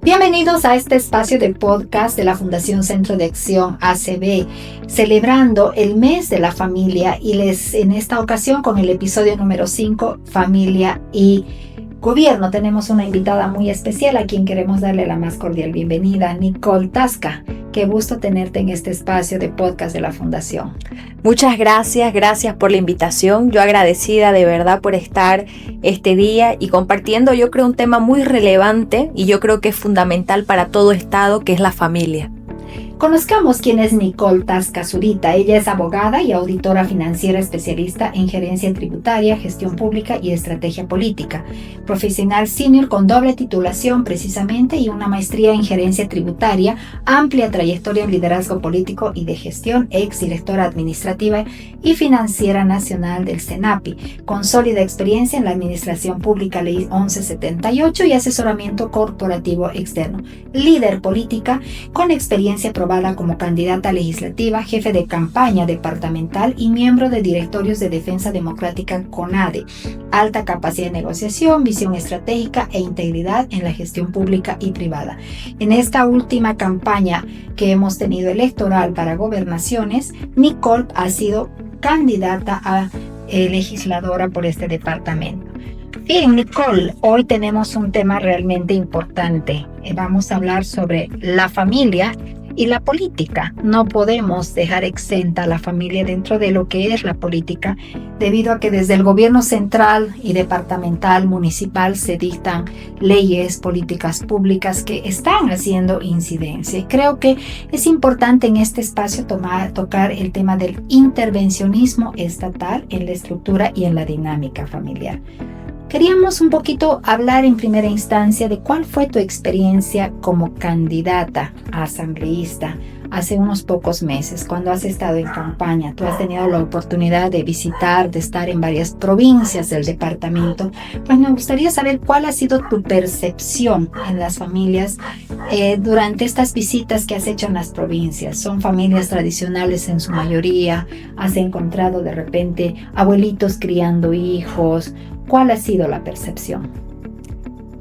Bienvenidos a este espacio de podcast de la Fundación Centro de Acción ACB, celebrando el mes de la familia y en esta ocasión con el episodio número 5, Familia y Gobierno, tenemos una invitada muy especial a quien queremos darle la más cordial bienvenida, Nicole Tasca. Qué gusto tenerte en este espacio de podcast de la Fundación. Muchas gracias por la invitación. Yo agradecida de verdad por estar este día y compartiendo, yo creo, un tema muy relevante y yo creo que es fundamental para todo Estado, que es la familia. Conozcamos quién es Nicole Tasca Zurita. Ella es abogada y auditora financiera especialista en gerencia tributaria, gestión pública y estrategia política. Profesional senior con doble titulación precisamente y una maestría en gerencia tributaria, amplia trayectoria en liderazgo político y de gestión, ex directora administrativa y financiera nacional del CENAPI, con sólida experiencia en la administración pública Ley 1178 y asesoramiento corporativo externo. Líder política con experiencia probada como candidata legislativa, jefe de campaña departamental y miembro de directorios de defensa democrática CONADE. Alta capacidad de negociación, visión estratégica e integridad en la gestión pública y privada. En esta última campaña que hemos tenido electoral para gobernaciones, Nicole ha sido candidata a legisladora por este departamento. Bien, Nicole, hoy tenemos un tema realmente importante. Vamos a hablar sobre la familia y la política. No podemos dejar exenta a la familia dentro de lo que es la política, debido a que desde el gobierno central y departamental, municipal, se dictan leyes, políticas públicas que están haciendo incidencia. Y creo que es importante en este espacio tocar el tema del intervencionismo estatal en la estructura y en la dinámica familiar. Queríamos un poquito hablar en primera instancia de cuál fue tu experiencia como candidata a asambleísta hace unos pocos meses, cuando has estado en campaña. Tú has tenido la oportunidad de visitar, de estar en varias provincias del departamento. Pues me gustaría saber cuál ha sido tu percepción en las familias durante estas visitas que has hecho en las provincias. ¿Son familias tradicionales en su mayoría? ¿Has encontrado de repente abuelitos criando hijos? ¿Cuál ha sido la percepción?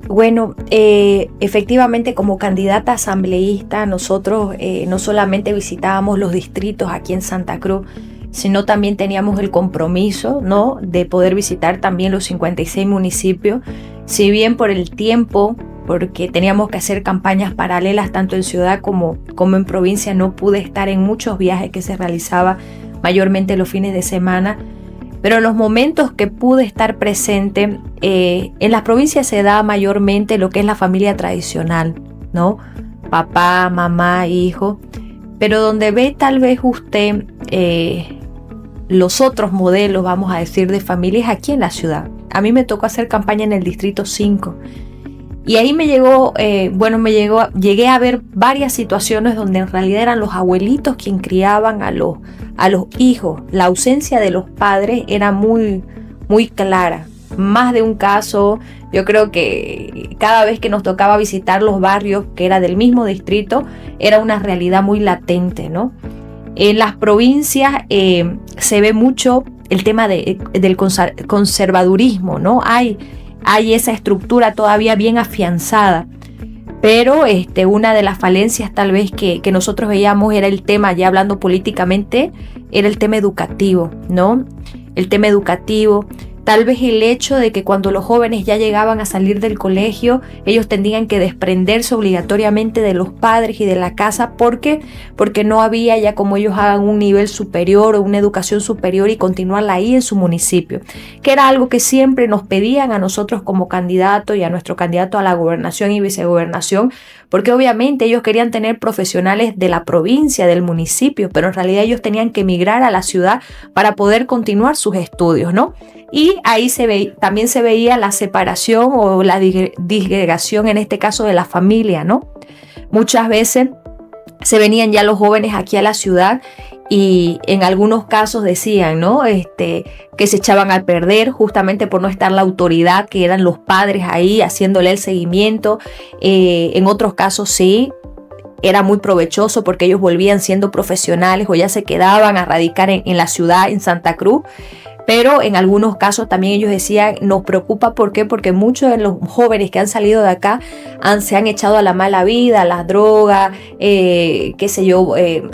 Bueno, efectivamente, como candidata asambleísta, nosotros no solamente visitábamos los distritos aquí en Santa Cruz, sino también teníamos el compromiso, ¿no?, de poder visitar también los 56 municipios. Si bien por el tiempo, porque teníamos que hacer campañas paralelas tanto en ciudad como en provincia, no pude estar en muchos viajes que se realizaban mayormente los fines de semana. Pero en los momentos que pude estar presente, en las provincias se da mayormente lo que es la familia tradicional, ¿no? Papá, mamá, hijo. Pero donde ve tal vez usted los otros modelos, vamos a decir, de familias aquí en la ciudad. A mí me tocó hacer campaña en el Distrito 5. Y ahí llegué a ver varias situaciones donde en realidad eran los abuelitos quienes criaban a los hijos. La ausencia de los padres era muy, muy clara. Más de un caso, yo creo que cada vez que nos tocaba visitar los barrios que era del mismo distrito, era una realidad muy latente, ¿no? En las provincias se ve mucho el tema del conservadurismo, ¿no? Hay esa estructura todavía bien afianzada, pero una de las falencias tal vez que nosotros veíamos era el tema, ya hablando políticamente, era el tema educativo, ¿no? El tema educativo, tal vez el hecho de que cuando los jóvenes ya llegaban a salir del colegio, ellos tendrían que desprenderse obligatoriamente de los padres y de la casa, porque no había ya como ellos hagan un nivel superior o una educación superior y continuarla ahí en su municipio, que era algo que siempre nos pedían a nosotros como candidato y a nuestro candidato a la gobernación y vicegobernación, porque obviamente ellos querían tener profesionales de la provincia, del municipio, pero en realidad ellos tenían que emigrar a la ciudad para poder continuar sus estudios, ¿no? Y ahí también se veía la separación o la disgregación, en este caso de la familia, ¿no? Muchas veces se venían ya los jóvenes aquí a la ciudad y en algunos casos decían, ¿no?, que se echaban a perder justamente por no estar la autoridad, que eran los padres ahí haciéndole el seguimiento. En otros casos sí, era muy provechoso porque ellos volvían siendo profesionales o ya se quedaban a radicar en la ciudad, en Santa Cruz. Pero en algunos casos también ellos decían, nos preocupa, ¿por qué? Porque muchos de los jóvenes que han salido de acá se han echado a la mala vida, a las drogas,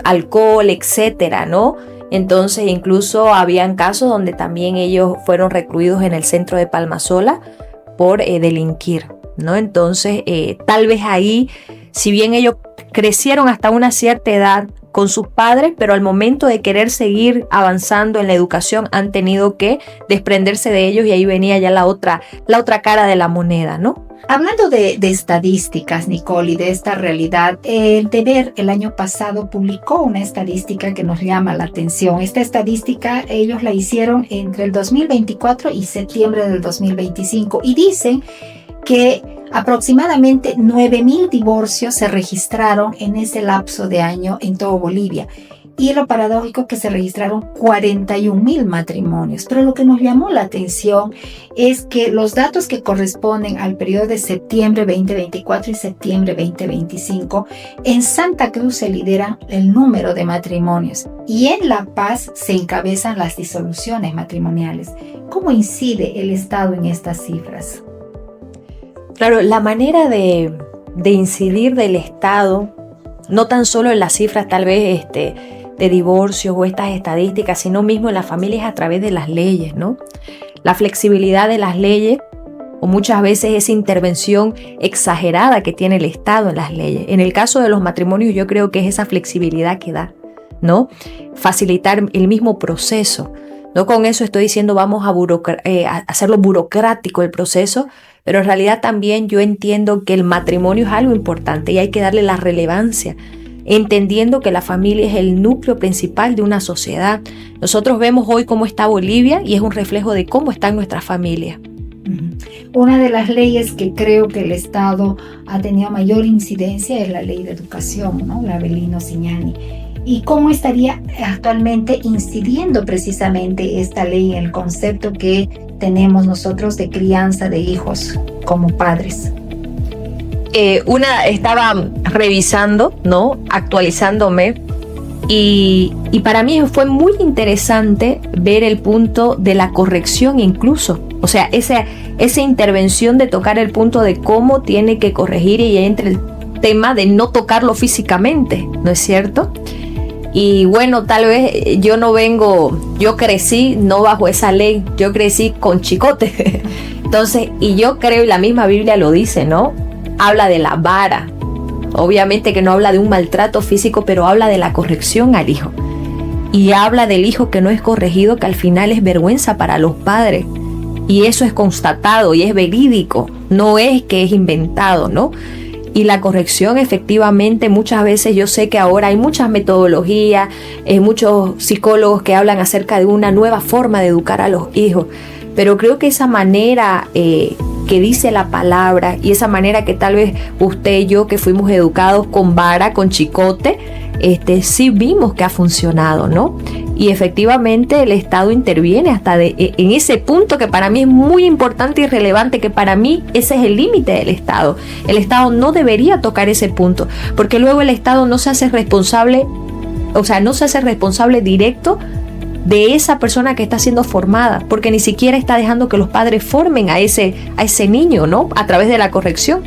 alcohol, etcétera, ¿no? Entonces incluso habían casos donde también ellos fueron recluidos en el centro de Palmasola por delinquir, ¿no? Entonces tal vez ahí, si bien ellos crecieron hasta una cierta edad con sus padres, pero al momento de querer seguir avanzando en la educación han tenido que desprenderse de ellos, y ahí venía ya la otra cara de la moneda, ¿no? Hablando de estadísticas, Nicole, y de esta realidad, el Deber el año pasado publicó una estadística que nos llama la atención. Esta estadística ellos la hicieron entre el 2024 y septiembre del 2025 y dicen que aproximadamente 9,000 divorcios se registraron en ese lapso de año en todo Bolivia. Y lo paradójico que se registraron 41,000 matrimonios. Pero lo que nos llamó la atención es que los datos que corresponden al periodo de septiembre 2024 y septiembre 2025, en Santa Cruz se lidera el número de matrimonios y en La Paz se encabezan las disoluciones matrimoniales. ¿Cómo incide el Estado en estas cifras? Claro, la manera de incidir del Estado, no tan solo en las cifras tal vez de divorcios o estas estadísticas, sino mismo en las familias a través de las leyes, ¿no? La flexibilidad de las leyes, o muchas veces esa intervención exagerada que tiene el Estado en las leyes. En el caso de los matrimonios yo creo que es esa flexibilidad que da, ¿no? Facilitar el mismo proceso. No con eso estoy diciendo vamos a hacerlo burocrático el proceso, pero en realidad también yo entiendo que el matrimonio es algo importante y hay que darle la relevancia, entendiendo que la familia es el núcleo principal de una sociedad. Nosotros vemos hoy cómo está Bolivia y es un reflejo de cómo están nuestras familias. Una de las leyes que creo que el Estado ha tenido mayor incidencia es la ley de educación, ¿no? La Avelino-Cignani. ¿Y cómo estaría actualmente incidiendo precisamente esta ley en el concepto que tenemos nosotros de crianza de hijos como padres? Estaba revisando, ¿no? Actualizándome y para mí fue muy interesante ver el punto de la corrección incluso. O sea, esa intervención de tocar el punto de cómo tiene que corregir y entre el tema de no tocarlo físicamente, ¿no es cierto? Y bueno, tal vez yo crecí no bajo esa ley, yo crecí con chicote. Entonces, y yo creo, y la misma Biblia lo dice, ¿no? Habla de la vara. Obviamente que no habla de un maltrato físico, pero habla de la corrección al hijo. Y habla del hijo que no es corregido, que al final es vergüenza para los padres. Y eso es constatado y es verídico, no es que es inventado, ¿no? Y la corrección efectivamente muchas veces, yo sé que ahora hay muchas metodologías, muchos psicólogos que hablan acerca de una nueva forma de educar a los hijos, pero creo que esa manera que dice la palabra y esa manera que tal vez usted y yo que fuimos educados con vara, con chicote, sí vimos que ha funcionado, ¿no? Y efectivamente el Estado interviene hasta en ese punto que para mí es muy importante y relevante, que para mí ese es el límite del Estado. El Estado no debería tocar ese punto, porque luego el Estado no se hace responsable, no se hace responsable directo de esa persona que está siendo formada, porque ni siquiera está dejando que los padres formen a ese niño, ¿no? A través de la corrección.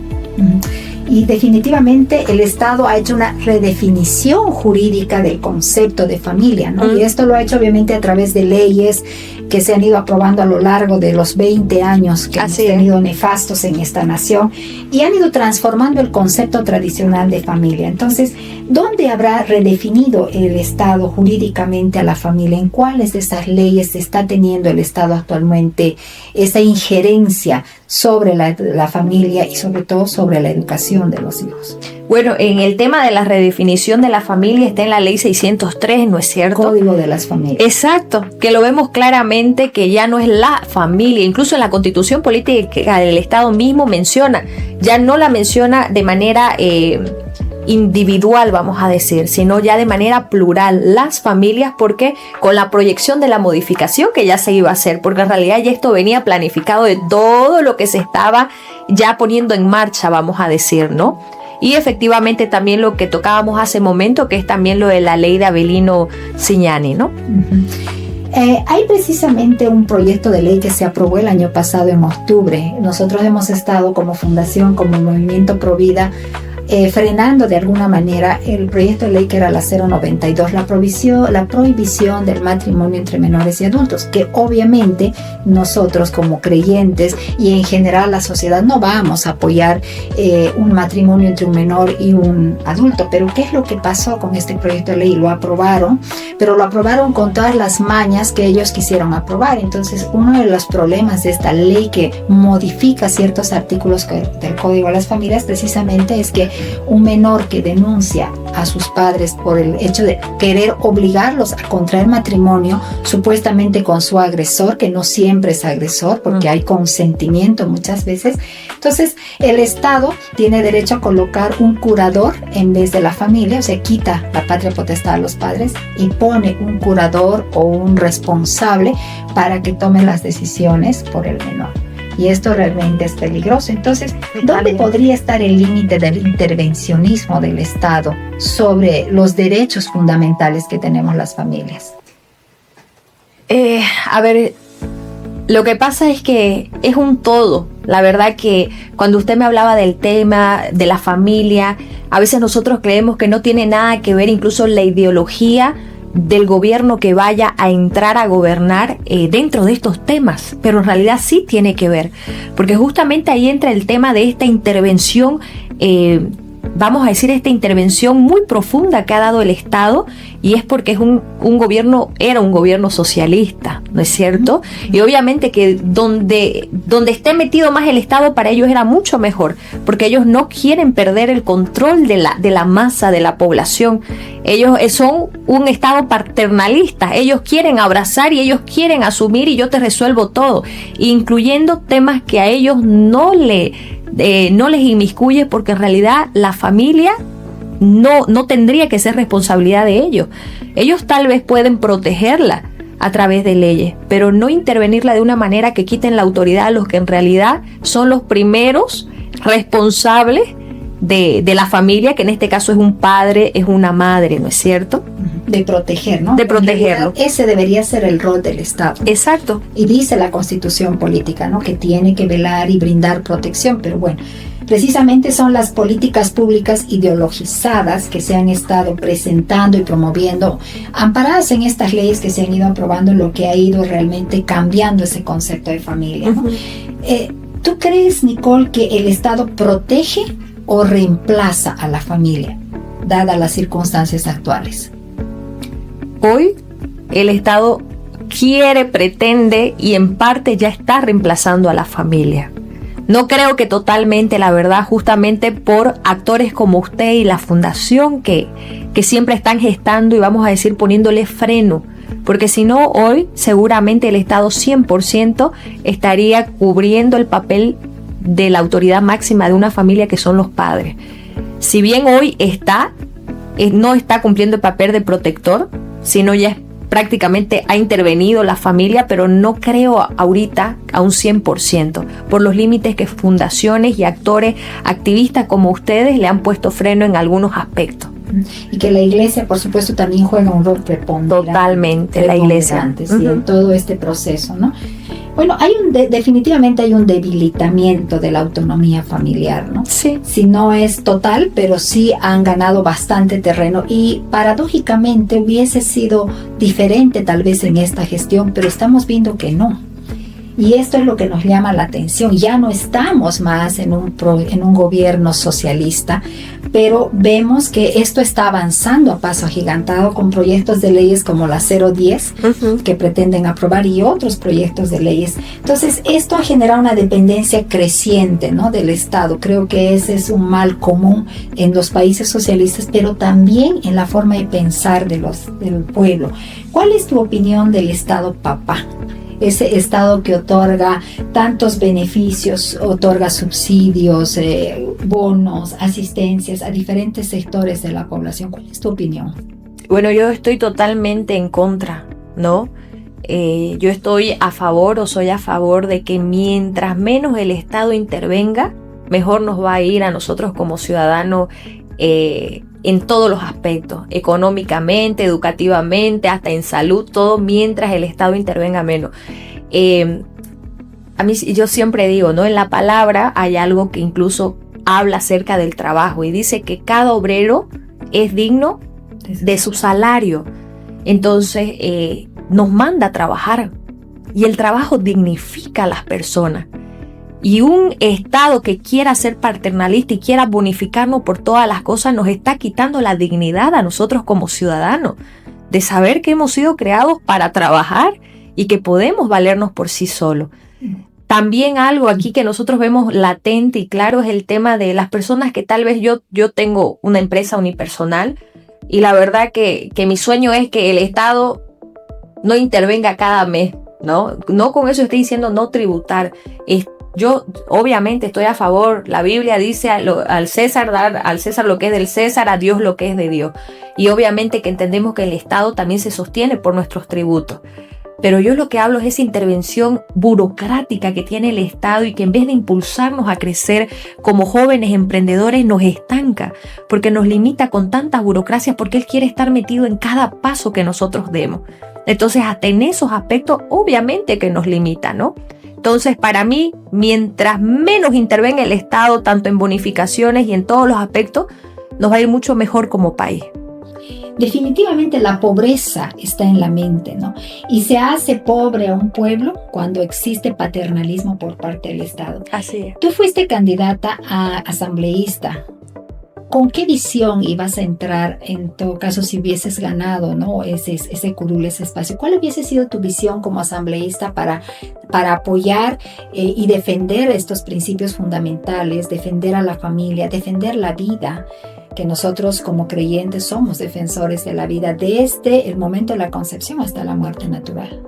Y definitivamente el Estado ha hecho una redefinición jurídica del concepto de familia, ¿no? Y esto lo ha hecho obviamente a través de leyes que se han ido aprobando a lo largo de los 20 años que hemos tenido nefastos en esta nación y han ido transformando el concepto tradicional de familia. Entonces, ¿dónde habrá redefinido el Estado jurídicamente a la familia? ¿En cuáles de esas leyes está teniendo el Estado actualmente esa injerencia sobre la familia y sobre todo sobre la educación de los hijos? Bueno, en el tema de la redefinición de la familia está en la ley 603, ¿no es cierto? Código de las familias. Exacto, que lo vemos claramente que ya no es la familia, incluso en la Constitución Política del Estado mismo ya no la menciona de manera individual, vamos a decir, sino ya de manera plural, las familias, porque con la proyección de la modificación que ya se iba a hacer, porque en realidad ya esto venía planificado de todo lo que se estaba ya poniendo en marcha, vamos a decir, ¿no? Y efectivamente también lo que tocábamos hace momento, que es también lo de la ley de Avelino-Cignani, ¿no? Hay precisamente un proyecto de ley que se aprobó el año pasado en octubre. Nosotros hemos estado como fundación, como Movimiento Provida, frenando de alguna manera el proyecto de ley que era la 092, la prohibición del matrimonio entre menores y adultos, que obviamente nosotros como creyentes y en general la sociedad no vamos a apoyar un matrimonio entre un menor y un adulto. Pero ¿qué es lo que pasó con este proyecto de ley? Lo aprobaron, pero lo aprobaron con todas las mañas que ellos quisieron aprobar. Entonces, uno de los problemas de esta ley que modifica ciertos artículos del Código de las Familias precisamente es que un menor que denuncia a sus padres por el hecho de querer obligarlos a contraer matrimonio, supuestamente con su agresor, que no siempre es agresor, porque hay consentimiento muchas veces. Entonces, el Estado tiene derecho a colocar un curador en vez de la familia, o sea, quita la patria potestad a los padres y pone un curador o un responsable para que tome las decisiones por el menor. Y esto realmente es peligroso. Entonces, ¿dónde podría estar el límite del intervencionismo del Estado sobre los derechos fundamentales que tenemos las familias? A ver, lo que pasa es que es un todo. La verdad que cuando usted me hablaba del tema de la familia, a veces nosotros creemos que no tiene nada que ver incluso la ideología del gobierno que vaya a entrar a gobernar dentro de estos temas, pero en realidad sí tiene que ver, porque justamente ahí entra el tema de esta intervención, vamos a decir, esta intervención muy profunda que ha dado el Estado, y es porque es un gobierno, era un gobierno socialista, ¿no es cierto? Y obviamente que donde esté metido más el Estado, para ellos era mucho mejor, porque ellos no quieren perder el control de la masa de la población. Ellos son un Estado paternalista, ellos quieren abrazar y ellos quieren asumir y yo te resuelvo todo, incluyendo temas que a ellos no les inmiscuye, porque en realidad la familia no tendría que ser responsabilidad de ellos. Ellos tal vez pueden protegerla a través de leyes, pero no intervenirla de una manera que quiten la autoridad a los que en realidad son los primeros responsables de la familia, que en este caso es un padre, es una madre, ¿no es cierto? De proteger, ¿no? De protegerlo. Ese debería ser el rol del Estado. Exacto. Y dice la Constitución política, ¿no? Que tiene que velar y brindar protección, pero bueno, precisamente son las políticas públicas ideologizadas que se han estado presentando y promoviendo, amparadas en estas leyes que se han ido aprobando, lo que ha ido realmente cambiando ese concepto de familia, ¿no? ¿Tú crees, Nicole, que el Estado protege o reemplaza a la familia, dadas las circunstancias actuales? Hoy el Estado quiere, pretende y en parte ya está reemplazando a la familia. No creo que totalmente, la verdad, justamente por actores como usted y la fundación que siempre están gestando y vamos a decir poniéndole freno, porque si no, hoy seguramente el Estado 100% estaría cubriendo el papel de la autoridad máxima de una familia, que son los padres. Si bien hoy no está cumpliendo el papel de protector, sino ya prácticamente ha intervenido la familia, pero no creo ahorita a un 100%, por los límites que fundaciones y actores activistas como ustedes le han puesto freno en algunos aspectos. Y que la iglesia, por supuesto, también juega un rol preponderante. Totalmente, la iglesia. Sí, en todo este proceso, ¿no? Bueno, definitivamente hay un debilitamiento de la autonomía familiar, ¿no? Sí. Si no es total, pero sí han ganado bastante terreno y paradójicamente hubiese sido diferente tal vez en esta gestión, pero estamos viendo que no. Y esto es lo que nos llama la atención. Ya no estamos más en un gobierno socialista, pero vemos que esto está avanzando a paso agigantado con proyectos de leyes como la 010 que pretenden aprobar y otros proyectos de leyes. Entonces, esto ha generado una dependencia creciente, ¿no?, del Estado. Creo que ese es un mal común en los países socialistas, pero también en la forma de pensar del pueblo. ¿Cuál es tu opinión del Estado papá? Ese Estado que otorga tantos beneficios, otorga subsidios, bonos, asistencias a diferentes sectores de la población. ¿Cuál es tu opinión? Bueno, yo estoy totalmente en contra, ¿no? Yo estoy a favor o soy a favor de que mientras menos el Estado intervenga, mejor nos va a ir a nosotros como ciudadanos en en todos los aspectos, económicamente, educativamente, hasta en salud, todo mientras el Estado intervenga menos. A mí, yo siempre digo, ¿no? En la palabra hay algo que incluso habla acerca del trabajo y dice que cada obrero es digno de su salario. Entonces nos manda a trabajar y el trabajo dignifica a las personas. Y un Estado que quiera ser paternalista y quiera bonificarnos por todas las cosas nos está quitando la dignidad a nosotros como ciudadanos de saber que hemos sido creados para trabajar y que podemos valernos por sí solos. También algo aquí que nosotros vemos latente y claro es el tema de las personas que tal vez yo tengo una empresa unipersonal y la verdad que mi sueño es que el Estado no intervenga cada mes, ¿no? No con eso estoy diciendo no tributar. Yo obviamente estoy a favor, la Biblia dice al César, dar al César lo que es del César, a Dios lo que es de Dios. Y obviamente que entendemos que el Estado también se sostiene por nuestros tributos. Pero yo lo que hablo es esa intervención burocrática que tiene el Estado y que en vez de impulsarnos a crecer como jóvenes emprendedores nos estanca, porque nos limita con tantas burocracias, porque él quiere estar metido en cada paso que nosotros demos. Entonces, hasta en esos aspectos, obviamente que nos limita, ¿no? Entonces, para mí, mientras menos intervenga el Estado, tanto en bonificaciones y en todos los aspectos, nos va a ir mucho mejor como país. Definitivamente la pobreza está en la mente, ¿no? Y se hace pobre a un pueblo cuando existe paternalismo por parte del Estado. Así es. Tú fuiste candidata a asambleísta. ¿Con qué visión ibas a entrar, en todo caso, si hubieses ganado, ¿no? ese curul, ese espacio? ¿Cuál hubiese sido tu visión como asambleísta para apoyar y defender estos principios fundamentales, defender a la familia, defender la vida? Que nosotros como creyentes somos defensores de la vida desde el momento de la concepción hasta la muerte natural.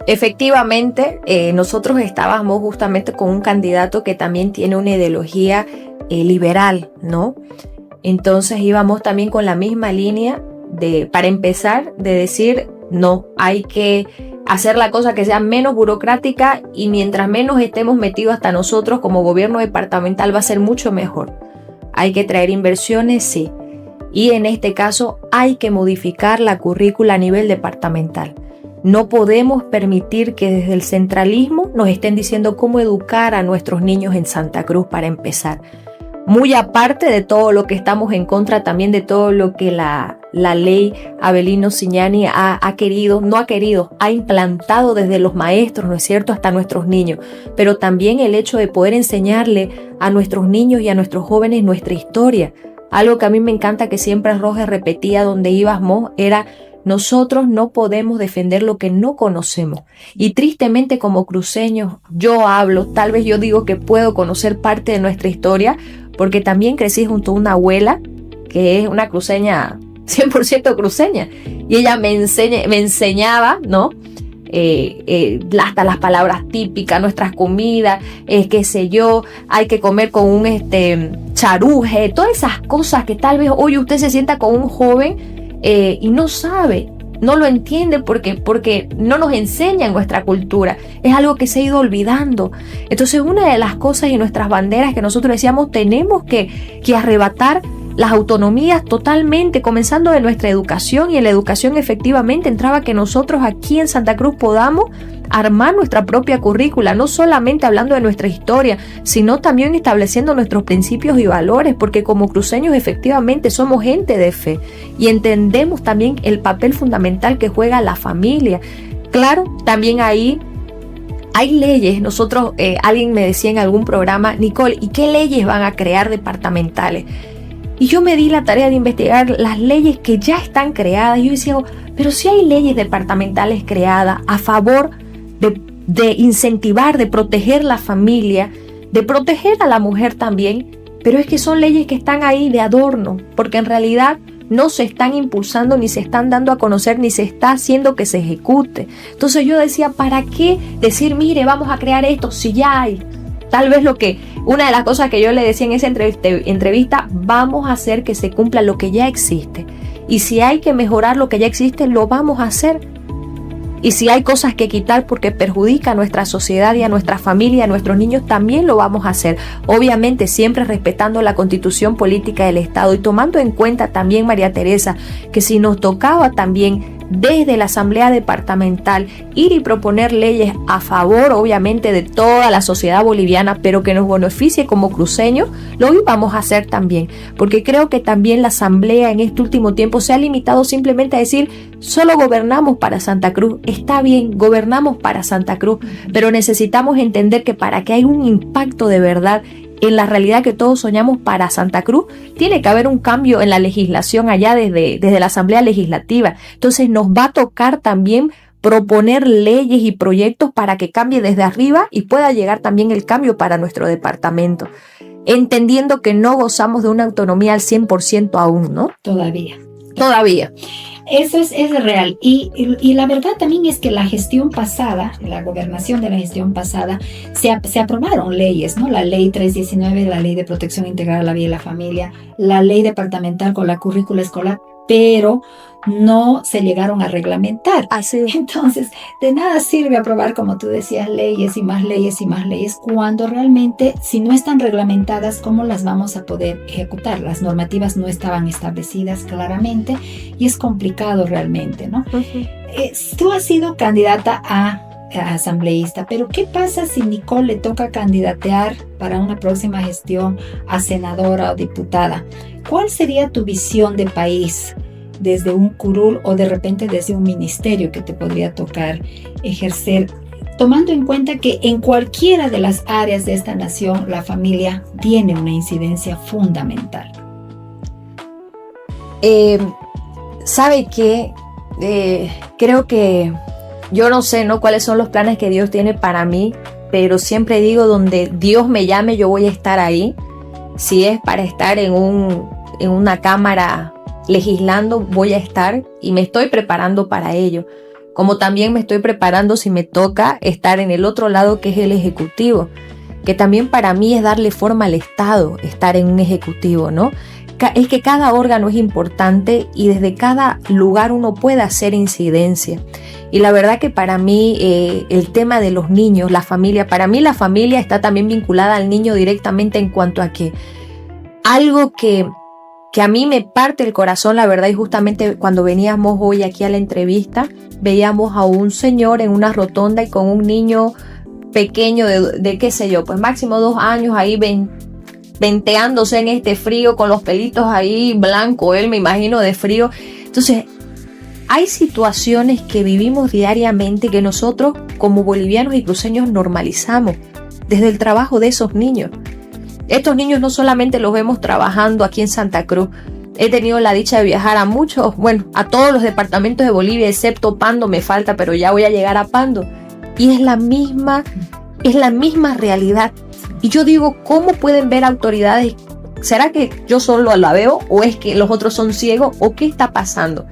Efectivamente, nosotros estábamos justamente con un candidato que también tiene una ideología liberal, ¿no? Entonces íbamos también con la misma línea para empezar, de decir, no, hay que hacer la cosa que sea menos burocrática y mientras menos estemos metidos hasta nosotros como gobierno departamental va a ser mucho mejor. Hay que traer inversiones, sí. Y en este caso hay que modificar la currícula a nivel departamental. No podemos permitir que desde el centralismo nos estén diciendo cómo educar a nuestros niños en Santa Cruz para empezar. Muy aparte de todo lo que estamos en contra también de todo lo que la ley Avelino Cignani ha implantado desde los maestros, ¿no es cierto?, hasta nuestros niños. Pero también el hecho de poder enseñarle a nuestros niños y a nuestros jóvenes nuestra historia. Algo que a mí me encanta que siempre Roger repetía donde íbamos era: nosotros no podemos defender lo que no conocemos. Y tristemente como cruceños, tal vez yo digo que puedo conocer parte de nuestra historia, porque también crecí junto a una abuela que es una cruceña, 100% cruceña. Y ella me enseñaba, ¿no? Hasta las palabras típicas, nuestras comidas, qué sé yo, hay que comer con un charuje, todas esas cosas que tal vez hoy usted se sienta con un joven y no sabe, no lo entiende porque no nos enseña en nuestra cultura. Es algo que se ha ido olvidando. Entonces, una de las cosas y nuestras banderas que nosotros decíamos, tenemos que arrebatar las autonomías totalmente, comenzando de nuestra educación, y en la educación efectivamente entraba que nosotros aquí en Santa Cruz podamos armar nuestra propia currícula, no solamente hablando de nuestra historia, sino también estableciendo nuestros principios y valores, porque como cruceños efectivamente somos gente de fe y entendemos también el papel fundamental que juega la familia. Claro, también ahí hay leyes. Nosotros, alguien me decía en algún programa: Nicole, ¿y qué leyes van a crear departamentales? Y yo me di la tarea de investigar las leyes que ya están creadas. Y yo decía, pero si hay leyes departamentales creadas a favor de incentivar, de proteger la familia, de proteger a la mujer también, pero es que son leyes que están ahí de adorno, porque en realidad no se están impulsando, ni se están dando a conocer, ni se está haciendo que se ejecute. Entonces yo decía, ¿para qué decir, mire, vamos a crear esto si ya hay? Tal vez una de las cosas que yo le decía en esa entrevista, vamos a hacer que se cumpla lo que ya existe. Y si hay que mejorar lo que ya existe, lo vamos a hacer. Y si hay cosas que quitar porque perjudica a nuestra sociedad y a nuestra familia, a nuestros niños, también lo vamos a hacer. Obviamente siempre respetando la constitución política del Estado y tomando en cuenta también, María Teresa, que si nos tocaba también desde la Asamblea Departamental ir y proponer leyes a favor, obviamente, de toda la sociedad boliviana, pero que nos beneficie como cruceños, lo íbamos a hacer también, porque creo que también la Asamblea en este último tiempo se ha limitado simplemente a decir, solo gobernamos para Santa Cruz. Está bien, gobernamos para Santa Cruz, pero necesitamos entender que para que haya un impacto de verdad en la realidad que todos soñamos para Santa Cruz, tiene que haber un cambio en la legislación allá desde la Asamblea Legislativa. Entonces nos va a tocar también proponer leyes y proyectos para que cambie desde arriba y pueda llegar también el cambio para nuestro departamento, entendiendo que no gozamos de una autonomía al 100% aún, ¿no? Todavía. Eso es real. Y la verdad también es que la gestión pasada, la gobernación de la gestión pasada, se aprobaron leyes, ¿no? La ley 319, la ley de protección integral a la vida y la familia, la ley departamental con la currícula escolar, pero no se llegaron a reglamentar. Así es. Entonces, de nada sirve aprobar, como tú decías, leyes y más leyes y más leyes, cuando realmente, si no están reglamentadas, ¿cómo las vamos a poder ejecutar? Las normativas no estaban establecidas claramente y es complicado realmente, ¿no? Tú has sido candidata a asambleísta, pero ¿qué pasa si Nicole le toca candidatear para una próxima gestión a senadora o diputada? ¿Cuál sería tu visión de país desde un curul o de repente desde un ministerio que te podría tocar ejercer, tomando en cuenta que en cualquiera de las áreas de esta nación la familia tiene una incidencia fundamental? ¿Sabe qué? Creo que yo no sé, ¿no?, cuáles son los planes que Dios tiene para mí, pero siempre digo, donde Dios me llame, yo voy a estar ahí. Si es para estar en una cámara legislando, voy a estar, y me estoy preparando para ello. Como también me estoy preparando si me toca estar en el otro lado, que es el ejecutivo, que también para mí es darle forma al Estado, estar en un ejecutivo, ¿no? Es que cada órgano es importante y desde cada lugar uno puede hacer incidencia. Y la verdad que para mí el tema de los niños, la familia, para mí la familia está también vinculada al niño directamente, en cuanto a que algo que a mí me parte el corazón, la verdad, y justamente cuando veníamos hoy aquí a la entrevista, veíamos a un señor en una rotonda y con un niño pequeño de qué sé yo, pues máximo 2 años ahí venteándose en este frío, con los pelitos ahí blanco, él me imagino de frío. Entonces, hay situaciones que vivimos diariamente que nosotros como bolivianos y cruceños normalizamos desde el trabajo de esos niños. Estos niños no solamente los vemos trabajando aquí en Santa Cruz. He tenido la dicha de viajar a todos los departamentos de Bolivia, excepto Pando me falta, pero ya voy a llegar a Pando. Y es la misma realidad. Y yo digo, ¿cómo pueden ver autoridades? ¿Será que yo solo la veo o es que los otros son ciegos o qué está pasando?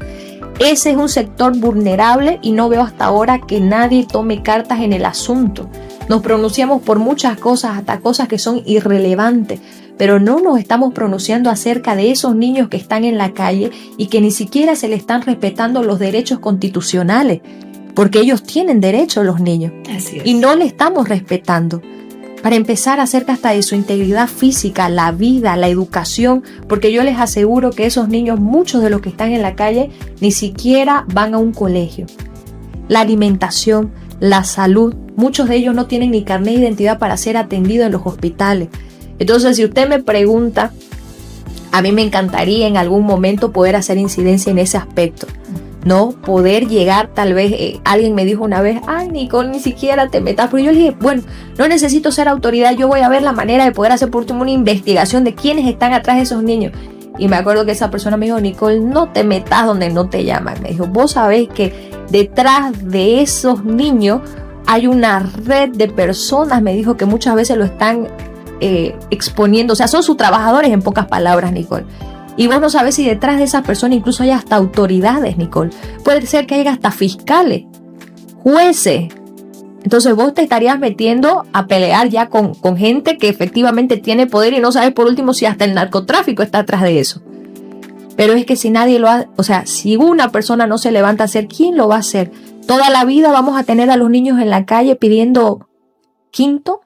Ese es un sector vulnerable y no veo hasta ahora que nadie tome cartas en el asunto. Nos pronunciamos por muchas cosas, hasta cosas que son irrelevantes, pero no nos estamos pronunciando acerca de esos niños que están en la calle y que ni siquiera se les están respetando los derechos constitucionales, porque ellos tienen derechos, los niños. Así es. Y no le estamos respetando. Para empezar, acerca hasta de su integridad física, la vida, la educación, porque yo les aseguro que esos niños, muchos de los que están en la calle, ni siquiera van a un colegio. La alimentación, la salud, muchos de ellos no tienen ni carnet de identidad para ser atendidos en los hospitales. Entonces, si usted me pregunta, a mí me encantaría en algún momento poder hacer incidencia en ese aspecto, ¿no? Poder llegar, tal vez, alguien me dijo una vez, ay, Nicole, ni siquiera te metas, pero yo le dije, bueno, no necesito ser autoridad, yo voy a ver la manera de poder hacer por último una investigación de quiénes están atrás de esos niños. Y me acuerdo que esa persona me dijo, Nicole, no te metas donde no te llaman. Me dijo, vos sabés que detrás de esos niños hay una red de personas, me dijo, que muchas veces lo están exponiendo, o sea, son sus trabajadores, en pocas palabras, Nicole. Y vos no sabés si detrás de esas personas incluso hay hasta autoridades, Nicole. Puede ser que haya hasta fiscales, jueces. Entonces vos te estarías metiendo a pelear ya con gente que efectivamente tiene poder y no sabes por último si hasta el narcotráfico está atrás de eso. Pero es que si nadie lo hace, o sea, si una persona no se levanta a hacer, ¿quién lo va a hacer? Toda la vida vamos a tener a los niños en la calle pidiendo quinto.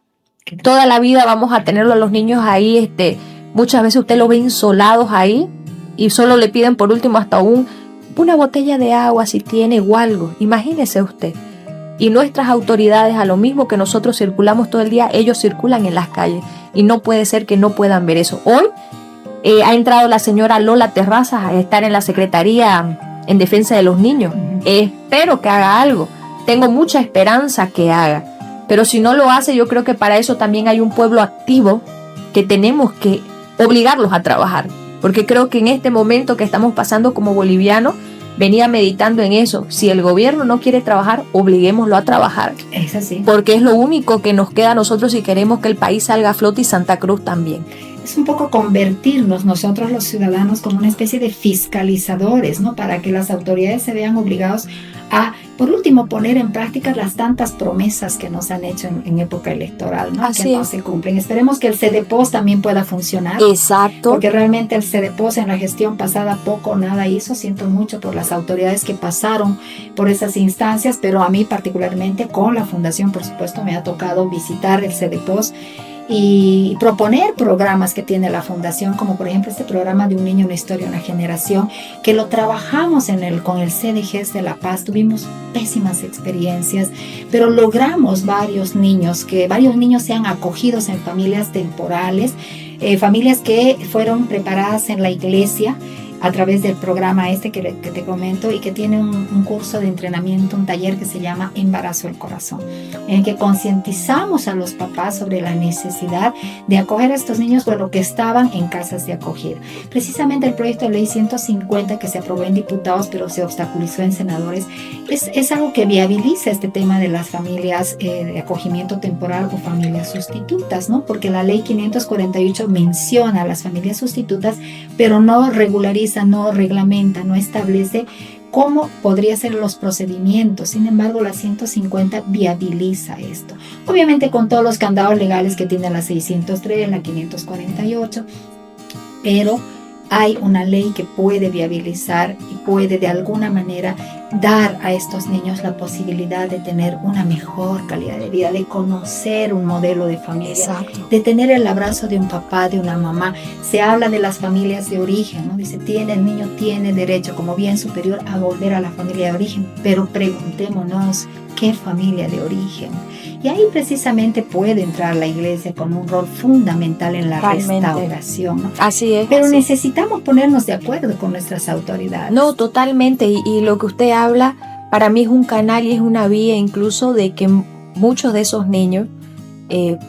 Toda la vida vamos a tenerlo a los niños ahí, muchas veces usted lo ve insolados ahí y solo le piden por último hasta una botella de agua si tiene o algo. Imagínese usted. Y nuestras autoridades, a lo mismo que nosotros circulamos todo el día, ellos circulan en las calles y no puede ser que no puedan ver eso. Hoy ha entrado la señora Lola Terrazas a estar en la Secretaría en Defensa de los Niños. Espero que haga algo. Tengo mucha esperanza que haga. Pero si no lo hace, yo creo que para eso también hay un pueblo activo que tenemos que obligarlos a trabajar. Porque creo que en este momento que estamos pasando como bolivianos, venía meditando en eso. Si el gobierno no quiere trabajar, obliguémoslo a trabajar. Es así. Porque es lo único que nos queda a nosotros si queremos que el país salga a flote y Santa Cruz también. Es un poco convertirnos nosotros los ciudadanos como una especie de fiscalizadores, ¿no? Para que las autoridades se vean obligados a, por último, poner en práctica las tantas promesas que nos han hecho en época electoral, ¿no? Así que no es. se cumplen. Esperemos que el CEDEPOS también pueda funcionar. Exacto. Porque realmente el CEDEPOS en la gestión pasada poco o nada hizo. Siento mucho por las autoridades que pasaron por esas instancias, pero a mí particularmente con la fundación, por supuesto, me ha tocado visitar el CEDEPOS y proponer programas que tiene la fundación, como por ejemplo este programa de Un Niño, Una Historia, Una Generación, que lo trabajamos con el CDGs de La Paz. Tuvimos pésimas experiencias, pero logramos varios niños sean acogidos en familias temporales, familias que fueron preparadas en la iglesia a través del programa que te comento y que tiene un curso de entrenamiento, un taller que se llama Embarazo del Corazón, en el que concientizamos a los papás sobre la necesidad de acoger a estos niños que estaban en casas de acogida. Precisamente el proyecto de ley 150 que se aprobó en diputados pero se obstaculizó en senadores es algo que viabiliza este tema de las familias de acogimiento temporal o familias sustitutas, ¿no? Porque la ley 548 menciona a las familias sustitutas pero no regulariza, no reglamenta, no establece cómo podrían ser los procedimientos. Sin embargo, la 150 viabiliza esto. Obviamente con todos los candados legales que tiene la 603, la 548, pero hay una ley que puede viabilizar y puede de alguna manera dar a estos niños la posibilidad de tener una mejor calidad de vida, de conocer un modelo de familia, Exacto. de tener el abrazo de un papá, de una mamá. Se habla de las familias de origen, ¿no? Dice, el niño tiene derecho como bien superior a volver a la familia de origen, pero preguntémonos, ¿qué familia de origen? Y ahí precisamente puede entrar la iglesia con un rol fundamental en la restauración, ¿no? Así es. Pero así necesitamos ponernos de acuerdo con nuestras autoridades. No, totalmente. Y lo que usted habla, para mí es un canal y es una vía incluso de que muchos de esos niños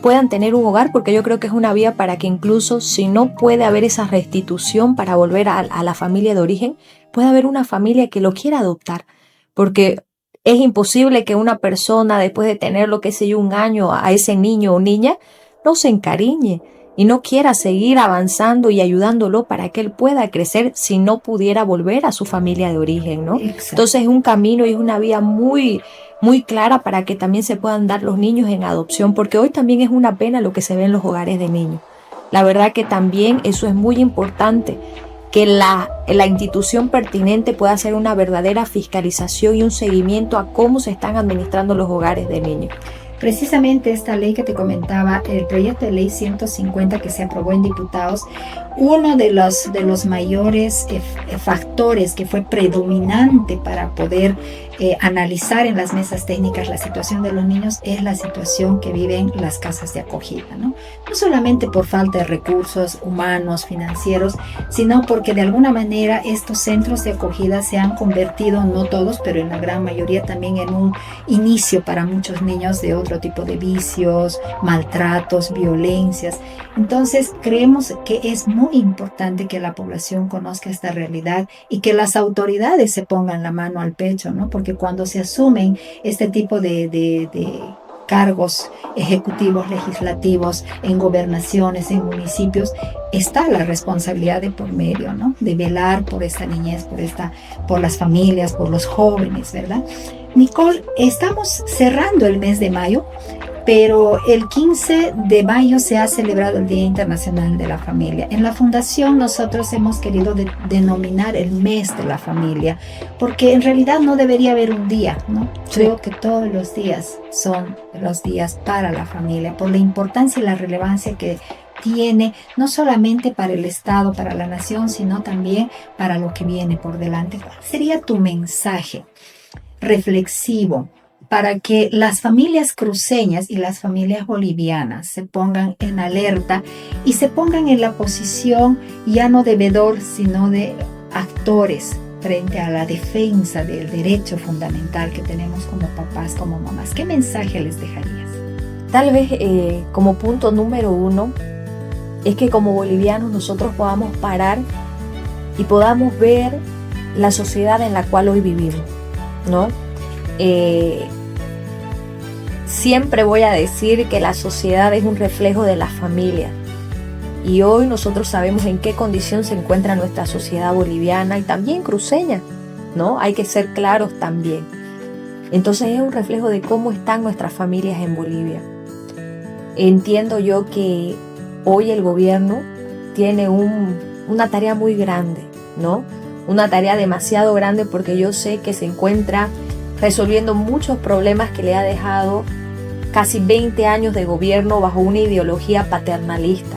puedan tener un hogar, porque yo creo que es una vía para que incluso si no puede haber esa restitución para volver a la familia de origen, puede haber una familia que lo quiera adoptar. Porque es imposible que una persona, después de tener, un año a ese niño o niña, no se encariñe y no quiera seguir avanzando y ayudándolo para que él pueda crecer si no pudiera volver a su familia de origen, ¿no? Exacto. Entonces es un camino y es una vía muy, muy clara para que también se puedan dar los niños en adopción, porque hoy también es una pena lo que se ve en los hogares de niños. La verdad que también eso es muy importante, que la institución pertinente pueda hacer una verdadera fiscalización y un seguimiento a cómo se están administrando los hogares de niños. Precisamente esta ley que te comentaba, el proyecto de ley 150 que se aprobó en diputados, uno de los mayores factores que fue predominante para poder analizar en las mesas técnicas la situación de los niños es la situación que viven las casas de acogida, ¿no? No solamente por falta de recursos humanos, financieros, sino porque de alguna manera estos centros de acogida se han convertido, no todos, pero en la gran mayoría también en un inicio para muchos niños de otro tipo de vicios, maltratos, violencias. Entonces creemos que es muy importante que la población conozca esta realidad y que las autoridades se pongan la mano al pecho, ¿no? Porque cuando se asumen este tipo de cargos ejecutivos, legislativos, en gobernaciones, en municipios, está la responsabilidad de por medio, ¿no? De velar por esta niñez, por las familias, por los jóvenes, ¿verdad? Nicole, estamos cerrando el mes de mayo pero el 15 de mayo se ha celebrado el Día Internacional de la Familia. En la Fundación nosotros hemos querido denominar el mes de la familia, porque en realidad no debería haber un día, ¿no? Sí. Creo que todos los días son los días para la familia, por la importancia y la relevancia que tiene, no solamente para el Estado, para la nación, sino también para lo que viene por delante. ¿Cuál sería tu mensaje reflexivo para que las familias cruceñas y las familias bolivianas se pongan en alerta y se pongan en la posición ya no de veedor, sino de actores frente a la defensa del derecho fundamental que tenemos como papás, como mamás? ¿Qué mensaje les dejarías? Tal vez como punto número 1 es que como bolivianos nosotros podamos parar y podamos ver la sociedad en la cual hoy vivimos, ¿no? Siempre voy a decir que la sociedad es un reflejo de la familia. Y hoy nosotros sabemos en qué condición se encuentra nuestra sociedad boliviana y también cruceña, ¿no? Hay que ser claros también. Entonces es un reflejo de cómo están nuestras familias en Bolivia. Entiendo yo que hoy el gobierno tiene una tarea muy grande, ¿no? Una tarea demasiado grande porque yo sé que se encuentra resolviendo muchos problemas que le ha dejado casi 20 años de gobierno bajo una ideología paternalista.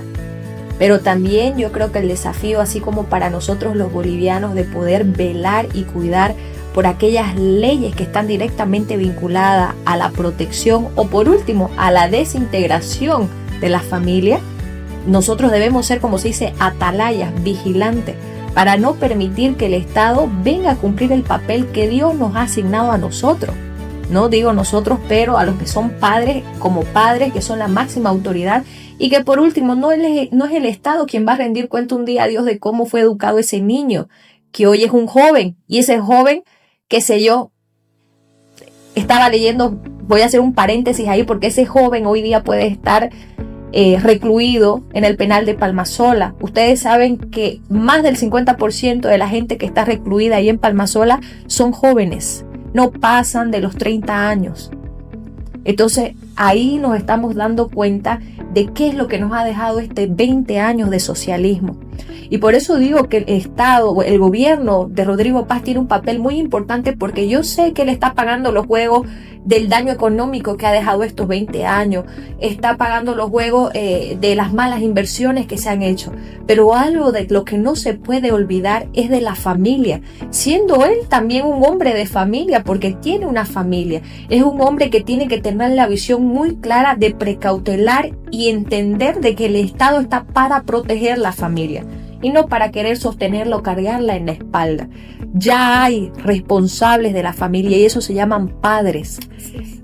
Pero también yo creo que el desafío, así como para nosotros los bolivianos, de poder velar y cuidar por aquellas leyes que están directamente vinculadas a la protección o por último a la desintegración de la familia, nosotros debemos ser, como se dice, atalayas, vigilantes, para no permitir que el Estado venga a cumplir el papel que Dios nos ha asignado a nosotros. No digo nosotros, pero a los que son padres, como padres, que son la máxima autoridad, y que por último no es el Estado quien va a rendir cuenta un día a Dios de cómo fue educado ese niño, que hoy es un joven, y ese joven, qué sé yo, estaba leyendo, voy a hacer un paréntesis ahí, porque ese joven hoy día puede estar recluido en el penal de Palmasola. Ustedes saben que más del 50% de la gente que está recluida ahí en Palmasola son jóvenes, no pasan de los 30 años. Entonces ahí nos estamos dando cuenta de qué es lo que nos ha dejado 20 años de socialismo. Y por eso digo que el Estado, el gobierno de Rodrigo Paz tiene un papel muy importante, porque yo sé que él está pagando los juegos del daño económico que ha dejado estos 20 años, está pagando los juegos de las malas inversiones que se han hecho, pero algo de lo que no se puede olvidar es de la familia, siendo él también un hombre de familia, porque tiene una familia, es un hombre que tiene que tener la visión muy clara de precautelar y entender de que el Estado está para proteger la familia y no para querer sostenerla o cargarla en la espalda. Ya hay responsables de la familia y eso se llaman padres.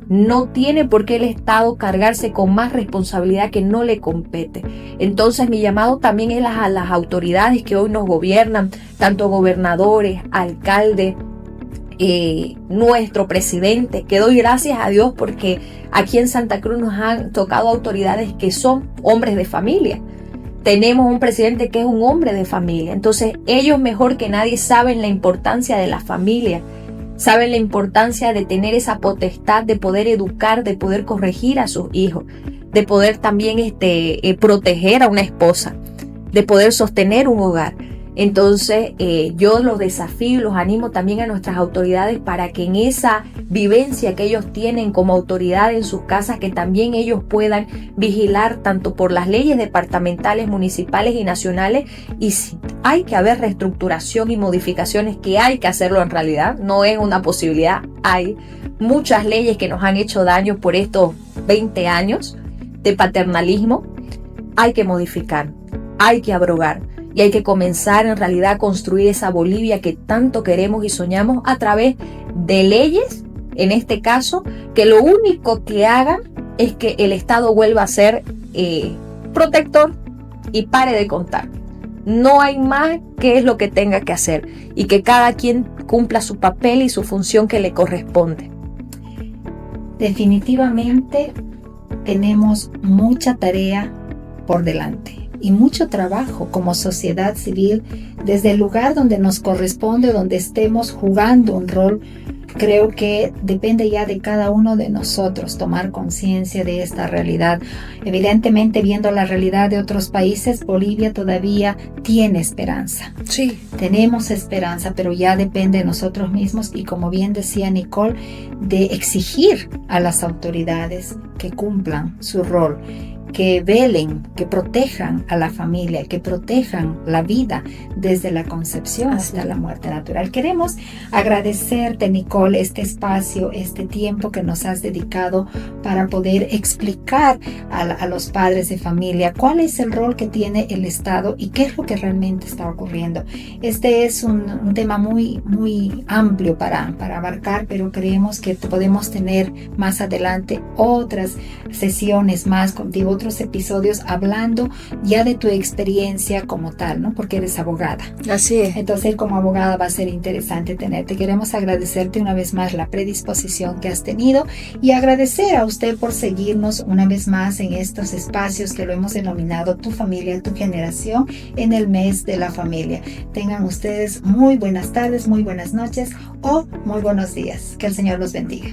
No tiene por qué el Estado cargarse con más responsabilidad que no le compete. Entonces mi llamado también es a las autoridades que hoy nos gobiernan, tanto gobernadores, alcaldes, nuestro presidente, que doy gracias a Dios porque aquí en Santa Cruz nos han tocado autoridades que son hombres de familia. Tenemos un presidente que es un hombre de familia, entonces ellos mejor que nadie saben la importancia de la familia, saben la importancia de tener esa potestad de poder educar, de poder corregir a sus hijos, de poder también proteger a una esposa, de poder sostener un hogar. Entonces yo los desafío y los animo también a nuestras autoridades para que en esa vivencia que ellos tienen como autoridad en sus casas, que también ellos puedan vigilar tanto por las leyes departamentales, municipales y nacionales, y si hay que haber reestructuración y modificaciones, que hay que hacerlo en realidad, no es una posibilidad, hay muchas leyes que nos han hecho daño por estos 20 años de paternalismo, hay que modificar, hay que abrogar. Y hay que comenzar en realidad a construir esa Bolivia que tanto queremos y soñamos a través de leyes, en este caso, que lo único que hagan es que el Estado vuelva a ser protector y pare de contar. No hay más que es lo que tenga que hacer y que cada quien cumpla su papel y su función que le corresponde. Definitivamente tenemos mucha tarea por delante y mucho trabajo como sociedad civil desde el lugar donde nos corresponde, donde estemos jugando un rol Creo que depende ya de cada uno de nosotros tomar conciencia de esta realidad. Evidentemente, viendo la realidad de otros países, Bolivia todavía tiene esperanza. Sí. Tenemos esperanza, pero ya depende de nosotros mismos y, como bien decía Nicole, de exigir a las autoridades que cumplan su rol, que velen, que protejan a la familia, que protejan la vida desde la concepción hasta la muerte natural. Queremos agradecerte, Nicole, este espacio, este tiempo que nos has dedicado para poder explicar a los padres de familia cuál es el rol que tiene el Estado y qué es lo que realmente está ocurriendo. Este es un tema muy, muy amplio para abarcar, pero creemos que podemos tener más adelante otras sesiones más contigo, otros episodios hablando ya de tu experiencia como tal, ¿no? Porque eres abogada. Así es. Entonces, como abogada va a ser interesante tenerte. Queremos agradecerte una vez más la predisposición que has tenido y agradecer a usted por seguirnos una vez más en estos espacios que lo hemos denominado Tu Familia, Tu Generación, en el mes de la familia. Tengan ustedes muy buenas tardes, muy buenas noches o muy buenos días. Que el Señor los bendiga.